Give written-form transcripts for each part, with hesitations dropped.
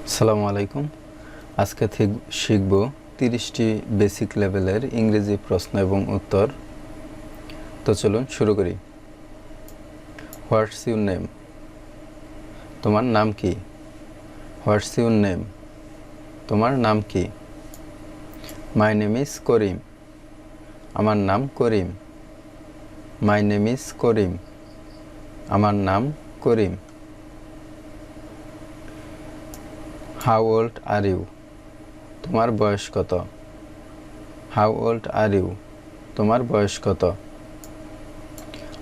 আসসালামু আলাইকুম। আজকে শিখব 30টি বেসিক লেভেলের ইংরেজি প্রশ্ন এবং উত্তর। তো চলুন শুরু করি। What's your name? তোমার নাম কি? What's your name? তোমার নাম কি? My name is Karim. আমার নাম করিম। My name is Karim. আমার নাম করিম। How old are you? তোমার বয়স কত? How old are you? তোমার বয়স কত?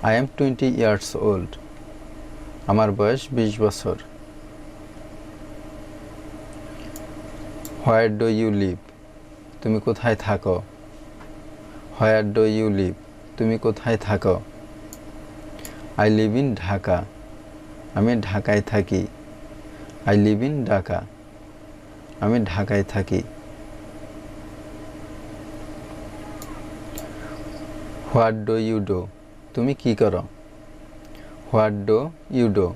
I am 20 years old. আমার বয়স 20 বছর। Where do you live? তুমি কোথায় থাকো? Where do you live? তুমি কোথায় থাকো? I live in Dhaka. আমি ঢাকায় থাকি। I live in Dhaka. আমি ঢাকায় থাকি। What do you do? তুমি কি করো? What do you do?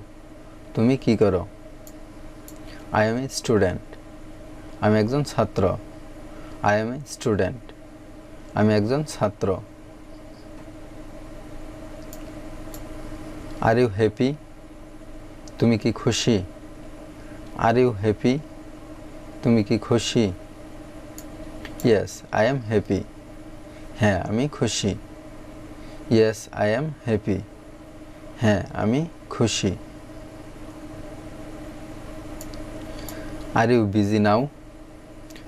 তুমি কি করো? I am a student. আমি একজন ছাত্র। I am a student. আমি একজন ছাত্র। Are you happy? তুমি কি খুশি? Are you happy? তুমি কি খুশি? Yes I am happy. হ্যাঁ আমি খুশি। Yes I am happy. হ্যাঁ আমি খুশি। Are you busy now?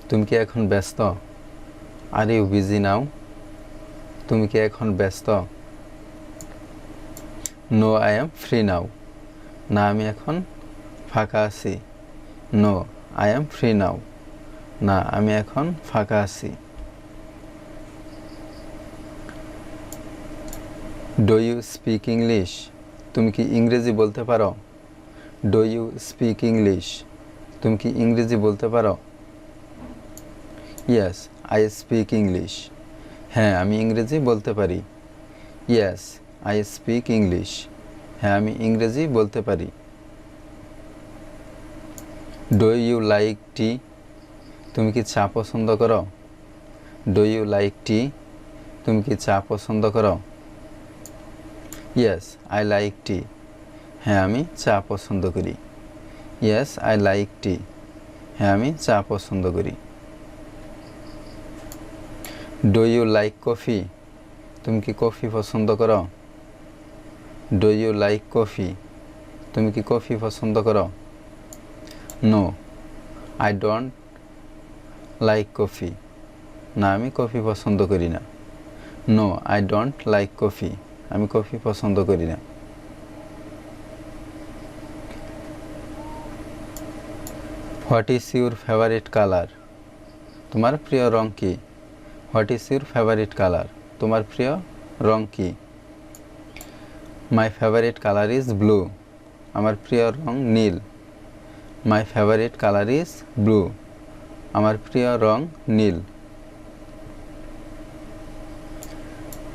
তুমি কি এখন ব্যস্ত? Are you busy now? তুমি কি এখন ব্যস্ত? No I am free now. না আমি এখন ফাঁকা আছি। No I am free now. না আমি এখন ফাঁকা আছি। Do you speak English? তুমি কি ইংরেজি বলতে পারো? Do you speak English? তুমি কি ইংরেজি বলতে পারো? Yes I speak English. হ্যাঁ আমি ইংরেজি বলতে পারি। Yes I speak English. হ্যাঁ আমি ইংরেজি বলতে পারি। Do you like tea? তুমি কি চা পছন্দ করো? Do you like tea? তুমি কি চা পছন্দ করো? Yes I like tea. হ্যাঁ আমি চা পছন্দ করি। Yes I like tea. হ্যাঁ আমি চা পছন্দ করি। Do you like coffee? তুমি কি কফি পছন্দ করো? Do you like coffee? তুমি কি কফি পছন্দ করো? No I don't like coffee. না আমি কফি পছন্দ করি না। No I don't like coffee. আমি কফি পছন্দ করি না। What is your favourite colour? তোমার প্রিয় রং কি? What is your favourite colour? তোমার প্রিয় রং কি? My favourite colour is blue. আমার প্রিয় রং নীল। My favourite colour is blue. আমার প্রিয় রং নীল।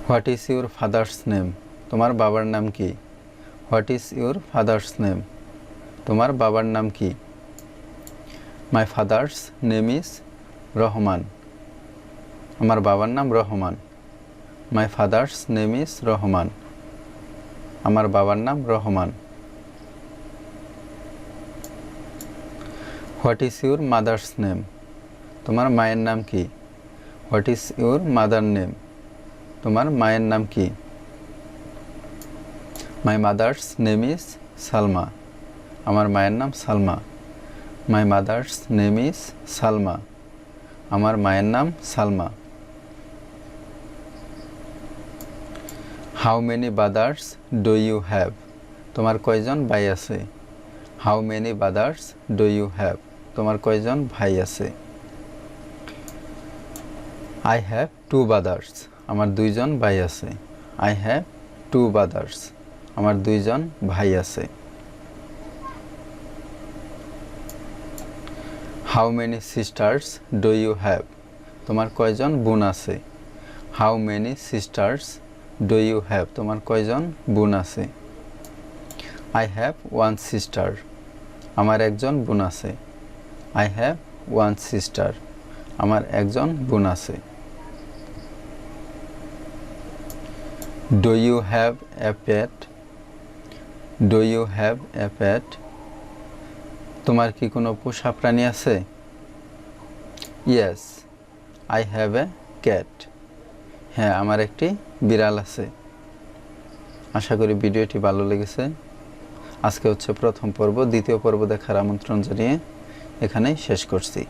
What is your father's name? তোমার বাবার নাম কি? What is your father's name? তোমার বাবার নাম কি? My father's name is Rahman. আমার বাবার নাম রহমান। My father's name is Rahman. আমার বাবার নাম Rahman. What is your mother's name? তোমার মায়ের নাম কি? What is your mother name? তোমার মায়ের নাম কি? My mother's name is Salma. আমার মায়ের নাম Salma. My mother's name is Salma. আমার মায়ের নাম Salma. How many brothers do you have? তোমার কয়জন ভাই আছে? How many brothers do you have? তোমার কয়জন ভাই আছে? I have 2 brothers. আমার 2জন ভাই আছে। I have 2 brothers. আমার 2জন ভাই আছে। How many sisters do you have? তোমার কয়জন বোন আছে? How many sisters do you have? তোমার কয়জন বোন আছে? I have 1 sister. আমার একজন বোন আছে। আই হ্যাভ ওয়ান সিস্টার, আমার একজন বোন আছে। Do you have a pet, do you have a pet, তোমার কি কোনো পোষা প্রাণী আছে? Yes, I have a cat, হ্যাঁ আমার একটি বিড়াল আছে। আশা করি ভিডিওটি ভালো লেগেছে। আজকে হচ্ছে প্রথম পর্ব, দ্বিতীয় পর্ব দেখার আমন্ত্রণ জানিয়ে এখানেই শেষ করছি।